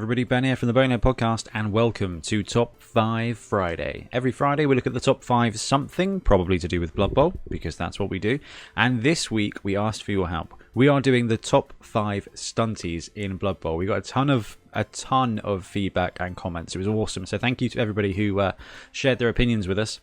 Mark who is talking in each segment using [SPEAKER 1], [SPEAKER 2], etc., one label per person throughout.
[SPEAKER 1] everybody, Ben here from the Bonehead podcast, and welcome to Top 5 Friday. Every Friday we look at the top 5 something, probably to do with Blood Bowl, because that's what we do. And this week we asked for your help. We are doing the top 5 stunties in Blood Bowl. We got a ton of feedback and comments. It was awesome. So thank you to everybody who shared their opinions with us.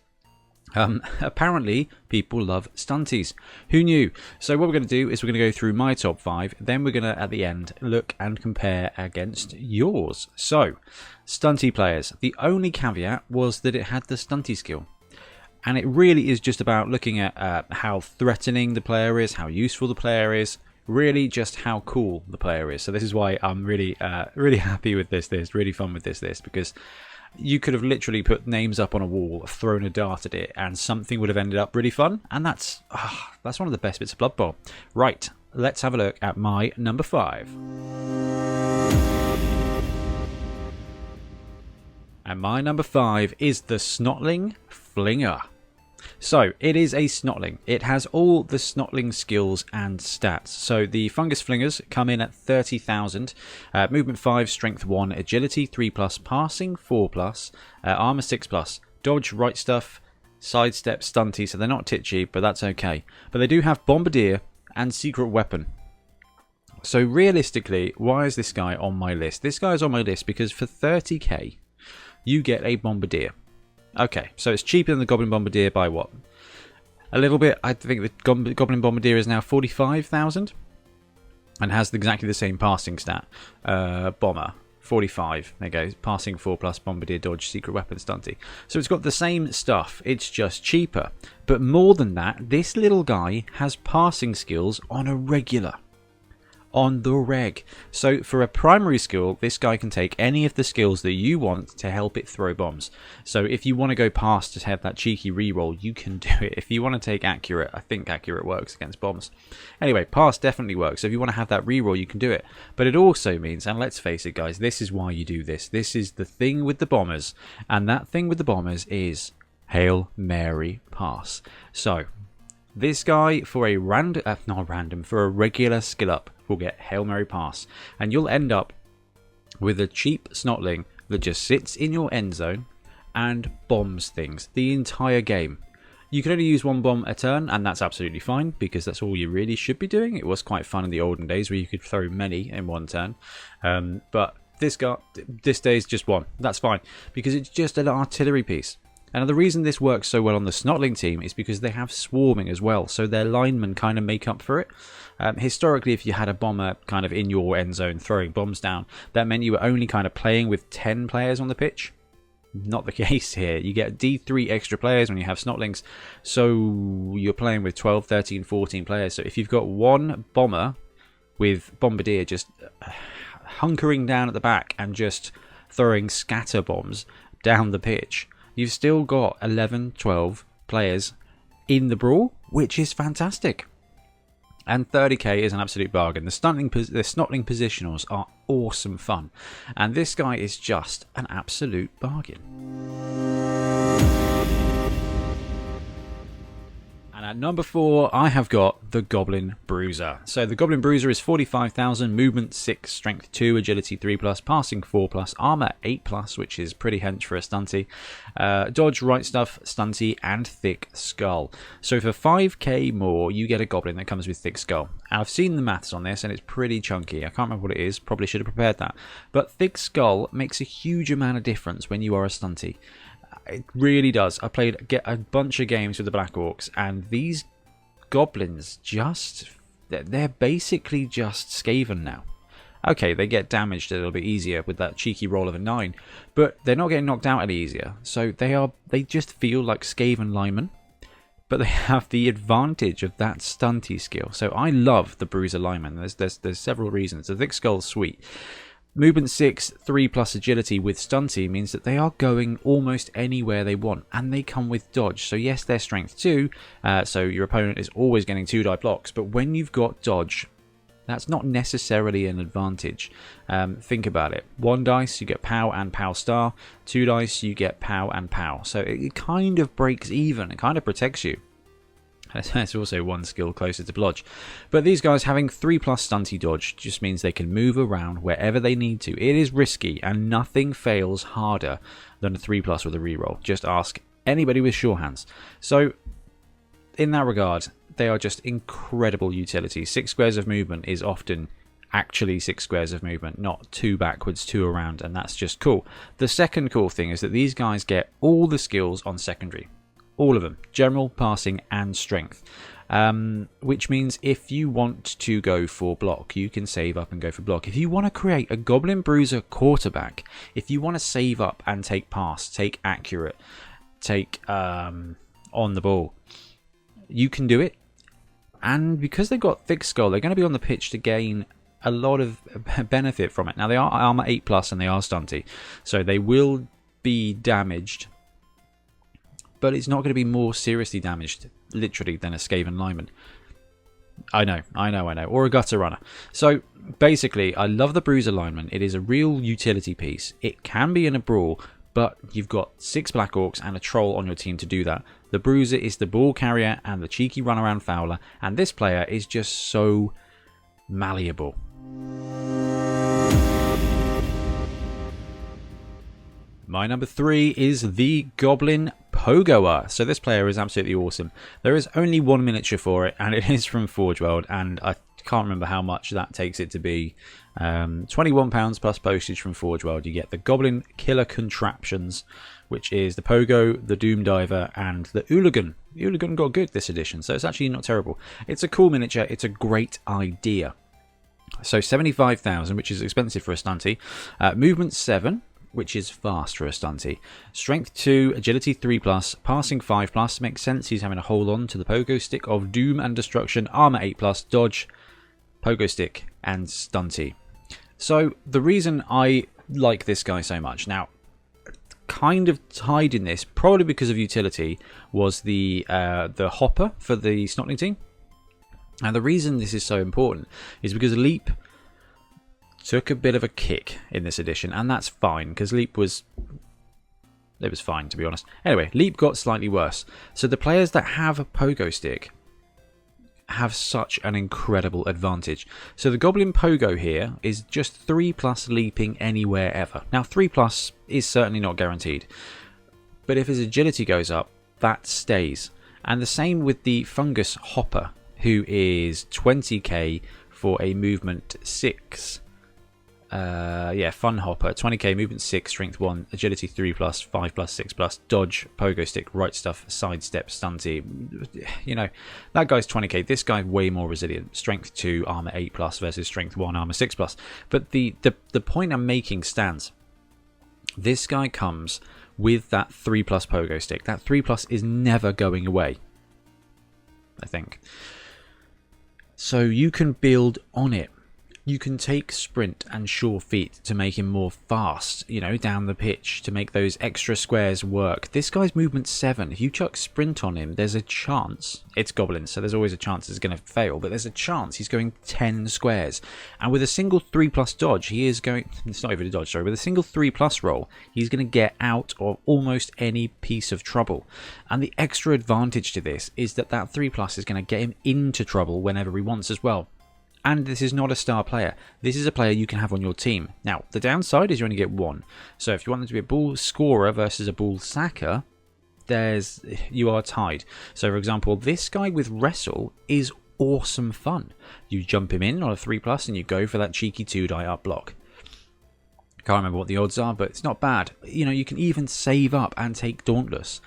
[SPEAKER 1] Apparently people love stunties. Who knew? So what we're going to do is we're going to go through my top 5, then we're going to at the end look and compare against yours. So stunty players, the only caveat was that it had the stunty skill, and it really is just about looking at how threatening the player is, how useful the player is, really just how cool the player is. So this is why I'm really happy with this really fun with this because you could have literally put names up on a wall, thrown a dart at it, and something would have ended up really fun. And that's one of the best bits of Blood Bowl. Right, let's have a look at my number 5. And my number 5 is the Snotling Flinger. So, it is a Snotling. It has all the Snotling skills and stats. So, the Fungus Flingers come in at 30,000. Movement 5, Strength 1, Agility 3+, Passing 4+, Armor 6+, Dodge, Right Stuff, Sidestep, Stunty. So, they're not titchy, but that's okay. But they do have Bombardier and Secret Weapon. So, realistically, why is this guy on my list? This guy is on my list because for 30k, you get a Bombardier. Okay, so it's cheaper than the Goblin Bombardier by what? A little bit. I think the Goblin Bombardier is now 45,000 and has exactly the same passing stat. Bomber, 45. There you go. Passing 4+, Bombardier, Dodge, Secret Weapon, Stunty. So it's got the same stuff. It's just cheaper. But more than that, this little guy has passing skills on a regular. On the reg. So for a primary skill, this guy can take any of the skills that you want to help it throw bombs. So if you want to go past to have that cheeky reroll, you can do it. If you want to take accurate, I think accurate works against bombs. Anyway, pass definitely works. So if you want to have that reroll, you can do it. But it also means, and let's face it guys, this is why you do this. This is the thing with the bombers. And that thing with the bombers is Hail Mary pass. So this guy for a for a regular skill up will get Hail Mary pass, and you'll end up with a cheap Snotling that just sits in your end zone and bombs things the entire game. You can only use one bomb a turn, and that's absolutely fine because that's all you really should be doing. It was quite fun in the olden days where you could throw many in one turn, but this day is just one. That's fine because it's just an artillery piece. And the reason this works so well on the Snotling team is because they have swarming as well, so their linemen kind of make up for it. Historically, if you had a bomber kind of in your end zone throwing bombs down, that meant you were only kind of playing with 10 players on the pitch. Not the case here. You get D3 extra players when you have Snotlings, so you're playing with 12, 13, 14 players. So if you've got one bomber with Bombardier just hunkering down at the back and just throwing scatter bombs down the pitch, you've still got 11, 12 players in the brawl, which is fantastic. And 30k is an absolute bargain. The Snotling positionals are awesome fun. And this guy is just an absolute bargain. And at number 4, I have got the Goblin Bruiser. So the Goblin Bruiser is 45,000, movement 6, strength 2, agility 3+, passing 4+, armor 8+, which is pretty hench for a stunty, dodge, right stuff, stunty, and thick skull. So for 5k more, you get a Goblin that comes with thick skull. I've seen the maths on this, and it's pretty chunky. I can't remember what it is. Probably should have prepared that. But thick skull makes a huge amount of difference when you are a stunty. It really does. I played a bunch of games with the Black Orcs, and these goblins they're basically just Skaven now. Okay, they get damaged a little bit easier with that cheeky roll of a 9, but they're not getting knocked out any easier. So they just feel like Skaven linemen, but they have the advantage of that stunty skill. So I love the Bruiser lineman. There's several reasons. The thick skull's sweet. Movement 6, 3+ agility with stunty means that they are going almost anywhere they want, and they come with dodge. So yes, they're strength 2, so your opponent is always getting 2 die blocks, but when you've got dodge, that's not necessarily an advantage. Think about it. 1 dice, you get POW and POW star. 2 dice, you get POW and POW. So it kind of breaks even. It kind of protects you. There's also one skill closer to blodge. But these guys having 3+ stunty dodge just means they can move around wherever they need to. It is risky, and nothing fails harder than a 3+ with a reroll. Just ask anybody with sure hands. So in that regard, they are just incredible utility. 6 squares of movement is often actually 6 squares of movement, not 2 backwards, 2 around, and that's just cool. The second cool thing is that these guys get all the skills on secondary. All of them. General, passing, and strength. Which means if you want to go for block, you can save up and go for block. If you want to create a Goblin Bruiser quarterback, if you want to save up and take pass, take accurate, take on the ball, you can do it. And because they've got thick skull, they're going to be on the pitch to gain a lot of benefit from it. Now, they are armor 8+ and they are stunty, so they will be damaged, but it's not going to be more seriously damaged, literally, than a Skaven lineman. I know. Or a gutter runner. So, basically, I love the Bruiser lineman. It is a real utility piece. It can be in a brawl, but you've got 6 Black Orcs and a Troll on your team to do that. The Bruiser is the ball carrier and the cheeky runaround fouler, and this player is just so malleable. My number 3 is the Goblin Pogo. So this player is absolutely awesome. There is only one miniature for it, and it is from Forge World, and I can't remember how much that takes it to be. £21 plus postage from Forge World. You get the Goblin Killer Contraptions, which is the Pogo, the Doom Diver, and the Hooligan. The Hooligan got good this edition, so it's actually not terrible. It's a cool miniature. It's a great idea. So 75,000, which is expensive for a stunty. Movement 7, which is fast for a stunty. Strength 2, agility 3+, passing 5+. Makes sense, he's having to hold on to the pogo stick of doom and destruction. Armor 8+, dodge, pogo stick, and stunty. So the reason I like this guy so much, now, kind of tied in this, probably because of utility, was the hopper for the Snotling team. And the reason this is so important is because Leap took a bit of a kick in this edition, and that's fine, because Leap was fine, to be honest. Anyway, Leap got slightly worse. So the players that have a pogo stick have such an incredible advantage. So the Goblin Pogo here is just 3+ leaping anywhere ever. Now 3+ is certainly not guaranteed, but if his agility goes up, that stays. And the same with the Fungus Hopper, who is 20k for a movement 6. Fun Hopper, 20k, movement 6, strength 1, agility 3+, 5+, 6+, dodge, pogo stick, right stuff, sidestep, stunty. You know, that guy's 20k. This guy's way more resilient. Strength 2, armor 8+ versus strength 1, armor 6+. But the point I'm making stands. This guy comes with that 3+ pogo stick. That 3+ is never going away, I think. So you can build on it. You can take sprint and sure feet to make him more fast, you know, down the pitch, to make those extra squares work. This guy's movement 7. If you chuck sprint on him, there's a chance. It's goblins, so there's always a chance it's going to fail, but there's a chance he's going 10 squares. And with a single 3+ dodge, he is going... It's not even a dodge, sorry. With a single 3+ roll, he's going to get out of almost any piece of trouble. And the extra advantage to this is that 3+ is going to get him into trouble whenever he wants as well. And this is not a star player. This is a player you can have on your team. Now, the downside is you only get 1. So if you want them to be a ball scorer versus a ball sacker, you are tied. So for example, this guy with Wrestle is awesome fun. You jump him in on a 3+ and you go for that cheeky 2-die up block. Can't remember what the odds are, but it's not bad. You know, you can even save up and take Dauntless.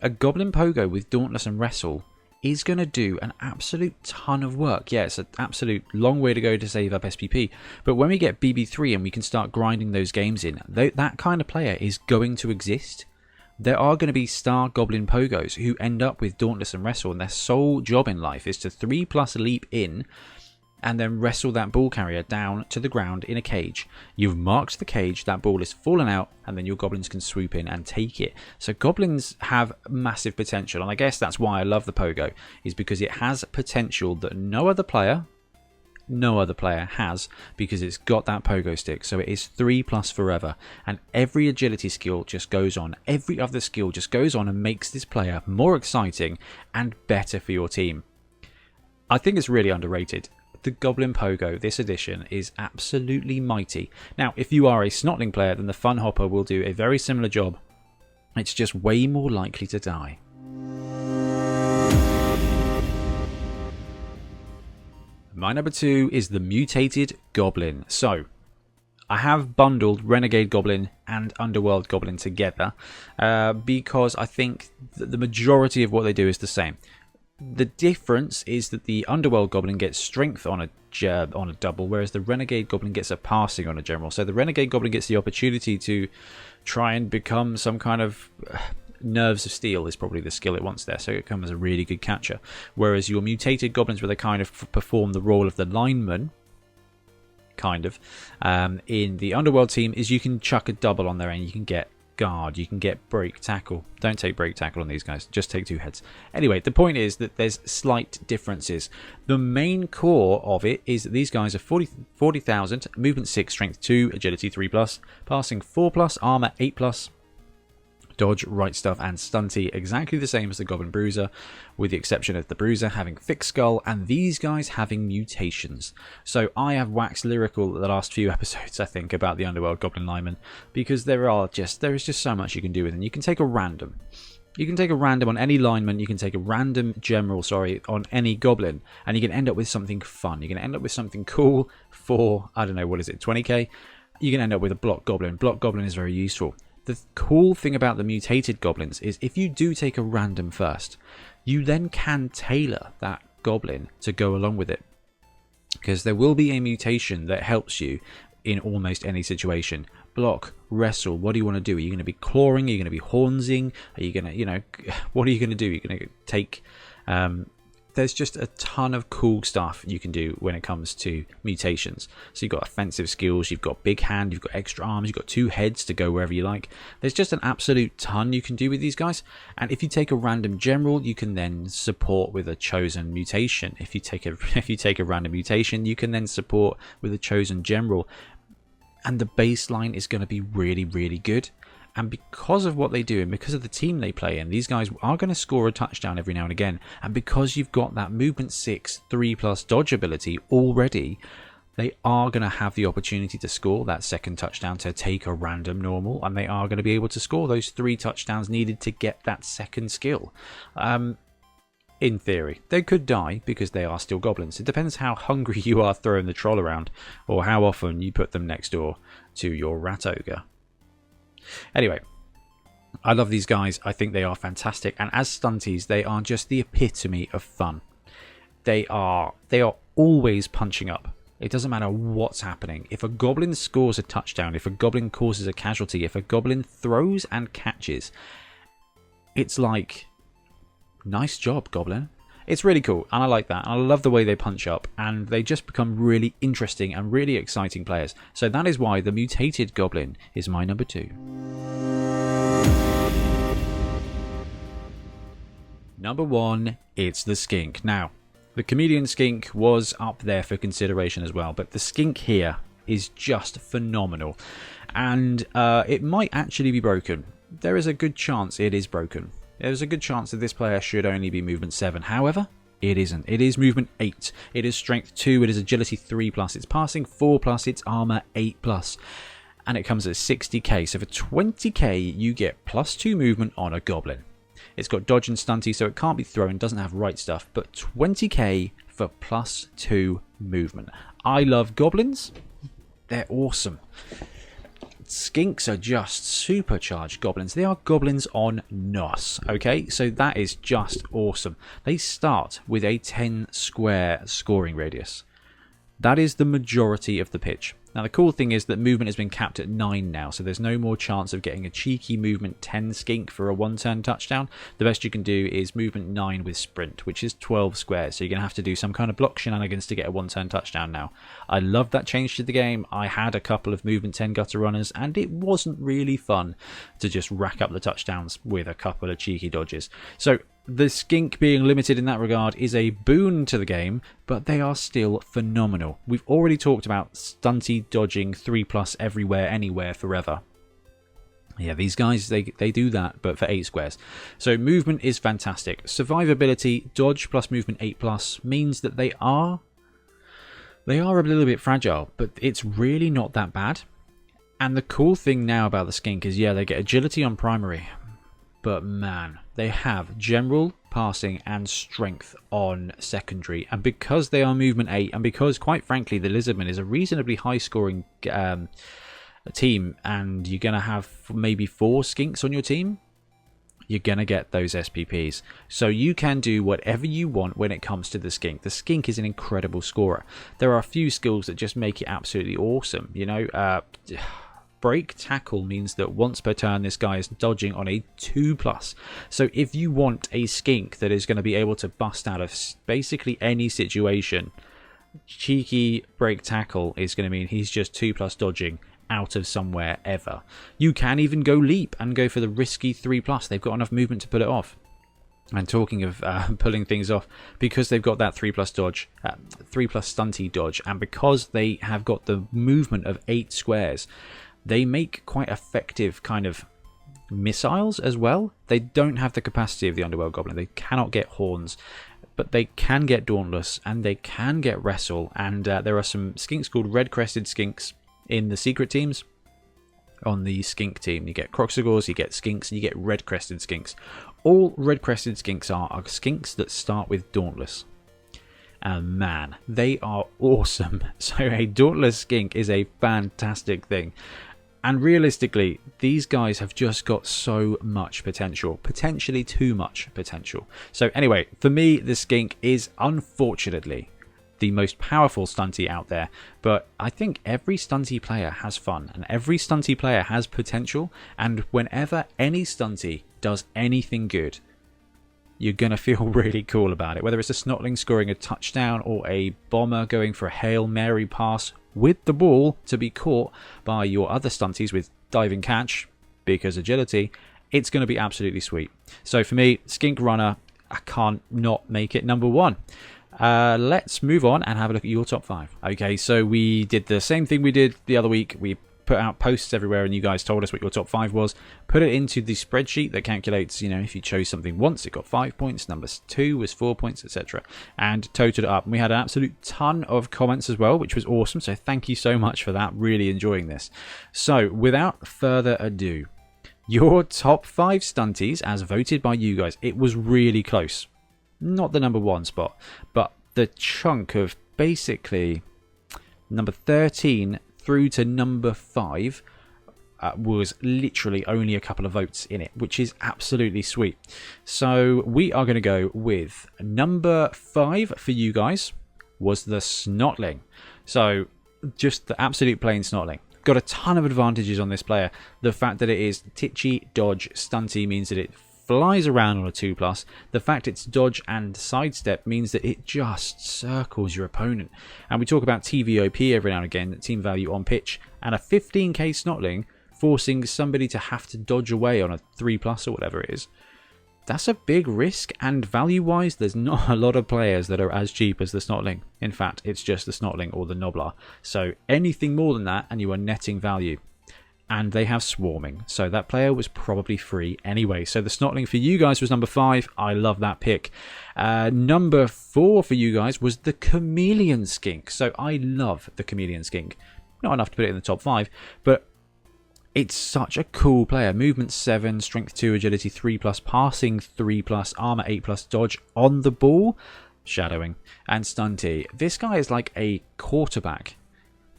[SPEAKER 1] A Goblin Pogo with Dauntless and Wrestle is going to do an absolute ton of work. Yeah, it's an absolute long way to go to save up SPP. But when we get BB3 and we can start grinding those games in, that kind of player is going to exist. There are going to be star Goblin Pogos who end up with Dauntless and Wrestle, and their sole job in life is to 3+ leap in and then wrestle that ball carrier down to the ground in a cage. You've marked the cage, that ball is fallen out, and then your goblins can swoop in and take it. So goblins have massive potential, and I guess that's why I love the Pogo, is because it has potential that no other player no other player has, because it's got that pogo stick. So it is 3+ forever, and every agility skill just goes on, every other skill just goes on and makes this player more exciting and better for your team. I think it's really underrated. The Goblin Pogo, this edition, is absolutely mighty. Now, if you are a Snotling player, then the Fun Hopper will do a very similar job. It's just way more likely to die. My number 2 is the Mutated Goblin. So, I have bundled Renegade Goblin and Underworld Goblin together because I think that the majority of what they do is the same. The difference is that the Underworld Goblin gets strength on a double, whereas the Renegade Goblin gets a passing on a general. So the Renegade Goblin gets the opportunity to try and become some kind of Nerves of Steel is probably the skill it wants there, so it becomes a really good catcher. Whereas your Mutated Goblins, where they kind of perform the role of the lineman, in the Underworld team, is you can chuck a double on there and you can get guard, you can get break tackle. Don't take break tackle on these guys, just take 2 heads. Anyway, the point is that there's slight differences. The main core of it is that these guys are 40,000, movement 6, strength 2, agility 3+, passing 4+, armor 8+, dodge, right stuff, and stunty, exactly the same as the Goblin Bruiser, with the exception of the Bruiser having thick skull and these guys having mutations. So I have waxed lyrical the last few episodes, I think, about the Underworld Goblin Lineman, because there is just so much you can do with them. You can take a random. You can take a random on any lineman, you can take a random general, on any goblin, and you can end up with something fun. You can end up with something cool for, I don't know, what is it, 20k? You can end up with a block goblin. Block goblin is very useful. The cool thing about the Mutated Goblins is if you do take a random first, you then can tailor that goblin to go along with it. Because there will be a mutation that helps you in almost any situation. Block, wrestle, what do you want to do? Are you going to be clawing? Are you going to be hornsing? Are you going to, what are you going to do? You're going to take... there's just a ton of cool stuff you can do when it comes to mutations. So you've got offensive skills, you've got big hand, you've got extra arms, you've got 2 heads to go wherever you like. There's just an absolute ton you can do with these guys. And if you take a random general, you can then support with a chosen mutation. If you take a random mutation, you can then support with a chosen general. And the baseline is going to be really, really good. And because of what they do and because of the team they play in, these guys are going to score a touchdown every now and again. And because you've got that movement 6, 3+ dodge ability already, they are going to have the opportunity to score that second touchdown to take a random normal. And they are going to be able to score those 3 touchdowns needed to get that second skill. In theory, they could die because they are still goblins. It depends how hungry you are throwing the troll around or how often you put them next door to your rat ogre. Anyway, I love these guys. I think they are fantastic. And as stunties, they are just the epitome of fun. They are always punching up. It doesn't matter what's happening. If a goblin scores a touchdown, if a goblin causes a casualty, if a goblin throws and catches, it's like, nice job, goblin. It's really cool, and I like that. And I love the way they punch up, and they just become really interesting and really exciting players. So that is why the Mutated Goblin is my number 2. Number 1, it's the Skink. Now, the Comedian Skink was up there for consideration as well, but the Skink here is just phenomenal. And it might actually be broken. There is a good chance it is broken. There's a good chance that this player should only be movement 7. However, it isn't. It is movement 8. It is strength 2. It is agility 3+. It's passing 4+. It's armor 8+. And it comes at 60k. So for 20k, you get +2 movement on a goblin. It's got dodge and stunty, so it can't be thrown. Doesn't have right stuff. But 20k for +2 movement. I love goblins. They're awesome. Skinks are just supercharged goblins. They are goblins on NOS. Okay, so that is just awesome. They start with a 10 square scoring radius. That is the majority of the pitch. Now the cool thing is that movement has been capped at 9 now, so there's no more chance of getting a cheeky movement 10 skink for a 1-turn touchdown. The best you can do is movement 9 with sprint, which is 12 squares, so you're going to have to do some kind of block shenanigans to get a 1-turn touchdown now. I love that change to the game. I had a couple of movement 10 gutter runners, and it wasn't really fun to just rack up the touchdowns with a couple of cheeky dodges. So the skink being limited in that regard is a boon to the game, but they are still phenomenal. We've already talked about stunty dodging 3+ everywhere, anywhere, forever. Yeah, these guys, they do that, but for 8 squares. So movement is fantastic. Survivability, dodge plus movement 8+ means that they are a little bit fragile, but it's really not that bad. And the cool thing now about the skink is, yeah, they get agility on primary, but man, they have general, passing and strength on secondary. And because they are movement 8, and because, quite frankly, the Lizardman is a reasonably high scoring team, and you're going to have maybe 4 skinks on your team, you're going to get those SPPs. So you can do whatever you want when it comes to the skink. The skink is an incredible scorer. There are a few skills that just make it absolutely awesome. You know, break tackle means that once per turn this guy is dodging on a 2+. So if you want a skink that is going to be able to bust out of basically any situation, cheeky break tackle is going to mean he's just 2+ dodging out of somewhere ever. You can even go leap and go for the risky 3+. They've got enough movement to pull it off. And talking of pulling things off, because they've got that 3+ dodge, 3+ stunty dodge, and because they have got the movement of 8 squares, they make quite effective kind of missiles as well. They don't have the capacity of the Underworld Goblin. They cannot get horns, but they can get Dauntless, and they can get Wrestle. And there are some skinks called Red-Crested Skinks in the secret teams. On the skink team, you get Croxagors, you get skinks, and you get Red-Crested Skinks. All Red-Crested Skinks are skinks that start with Dauntless. And man, they are awesome. So a Dauntless skink is a fantastic thing. And realistically, these guys have just got so much potential. Potentially too much potential. So anyway, for me, the skink is unfortunately the most powerful stunty out there. But I think every stunty player has fun. And every stunty player has potential. And whenever any stunty does anything good, you're going to feel really cool about it. Whether it's a Snotling scoring a touchdown or a Bomber going for a Hail Mary pass with the ball to be caught by your other stunties with diving catch, because agility, it's going to be absolutely sweet. So for me, Skink Runner, I can't not make it number 1. Let's move on and have a look at your top 5. Okay, so we did the same thing we did the other week. We put out posts everywhere and you guys told us what your top 5 was. Put it into the spreadsheet that calculates, you know, if you chose something once, it got 5 points, number 2 was 4 points, etc. And totaled it up. And we had an absolute ton of comments as well, which was awesome. So thank you so much for that. Really enjoying this. So without further ado, your top 5 stunties as voted by you guys. It was really close. Not the number 1 spot, but the chunk of basically number 13 through to number 5 was literally only a couple of votes in it, which is absolutely sweet. So we are going to go with number 5 for you guys was the Snotling. So just the absolute plain Snotling. Got a ton of advantages on this player. The fact that it is titchy, dodge, stunty means that it flies around on a 2+. The fact it's dodge and sidestep means that it just circles your opponent. And we talk about TVOP every now and again, team value on pitch, and a 15k Snotling forcing somebody to have to dodge away on a 3+ or whatever it is. That's a big risk, and value-wise, there's not a lot of players that are as cheap as the Snotling. In fact, it's just the Snotling or the Nobbler. So anything more than that, and you are netting value. And they have swarming, so that player was probably free anyway. So the Snotling for you guys was number 5. I love that pick. Number 4 for you guys was the Chameleon Skink. So I love the Chameleon Skink. Not enough to put it in the top 5, but it's such a cool player. Movement 7, strength 2, agility 3+, passing 3+, armor 8+, dodge on the ball, shadowing, and stunty. This guy is like a quarterback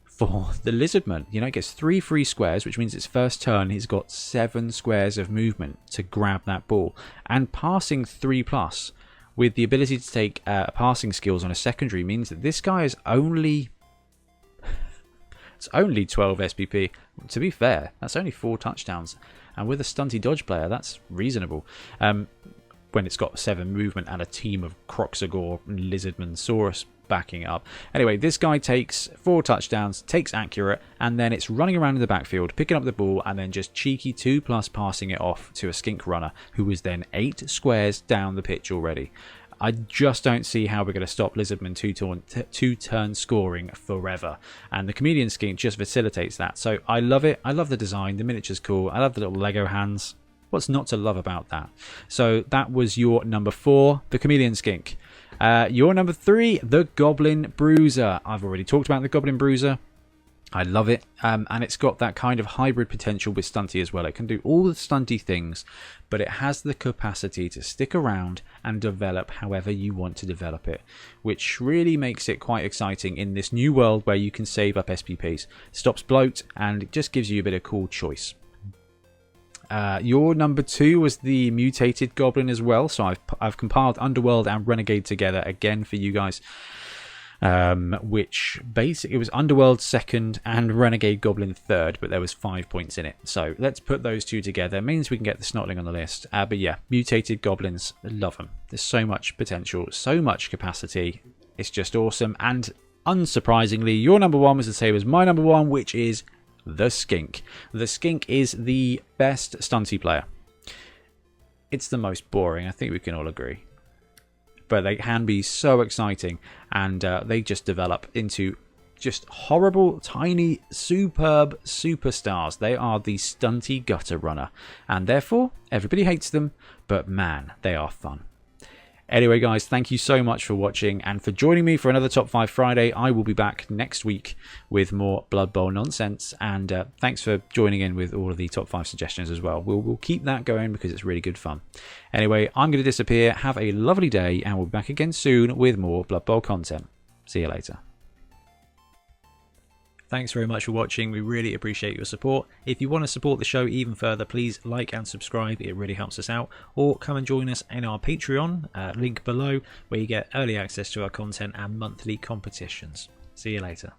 [SPEAKER 1] for the Lizardman. You know, it gets 3 free squares, which means its first turn he's got 7 squares of movement to grab that ball. And passing 3+, with the ability to take passing skills on a secondary, means that this guy is only It's only 12 SPP. To be fair, that's only 4 touchdowns. And with a stunty dodge player, that's reasonable. When it's got 7 movement and a team of Croxagore and Lizardmansaurus backing it up. Anyway, this guy takes 4 touchdowns, takes accurate, and then it's running around in the backfield, picking up the ball, and then just cheeky 2+ passing it off to a Skink runner, who was then 8 squares down the pitch already. I just don't see how we're going to stop Lizardman two-turn scoring forever. And the Chameleon Skink just facilitates that. So I love it. I love the design. The miniature's cool. I love the little Lego hands. What's not to love about that? So that was your number 4, the Chameleon Skink. Your number 3, the Goblin Bruiser. I've already talked about the Goblin Bruiser. I love it, and it's got that kind of hybrid potential with Stunty as well. It can do all the Stunty things, but it has the capacity to stick around and develop however you want to develop it, which really makes it quite exciting in this new world where you can save up SPPs. Stops bloat, and it just gives you a bit of cool choice. Your number 2 was the mutated goblin as well, so I've compiled Underworld and Renegade together again for you guys, which basically it was Underworld 2nd and Renegade Goblin 3rd, but there was 5 points in it. So let's put those 2 together. It means we can get the Snotling on the list. But yeah, mutated goblins, love them. There's so much potential, so much capacity. It's just awesome. And unsurprisingly, your number 1 was the same as my number 1, which is the Skink. The Skink is the best Stunty player. It's the most boring, I think we can all agree. But they can be so exciting, and they just develop into just horrible, tiny, superb superstars. They are the Stunty gutter runner, and therefore everybody hates them, but man, they are fun. Anyway, guys, thank you so much for watching and for joining me for another Top 5 Friday. I will be back next week with more Blood Bowl nonsense, and thanks for joining in with all of the Top 5 suggestions as well. We'll keep that going because it's really good fun. Anyway, I'm going to disappear. Have a lovely day, and we'll be back again soon with more Blood Bowl content. See you later. Thanks very much for watching. We really appreciate your support. If you want to support the show even further, please like and subscribe. It really helps us out. Or come and join us in our Patreon, link below, where you get early access to our content and monthly competitions. See you later.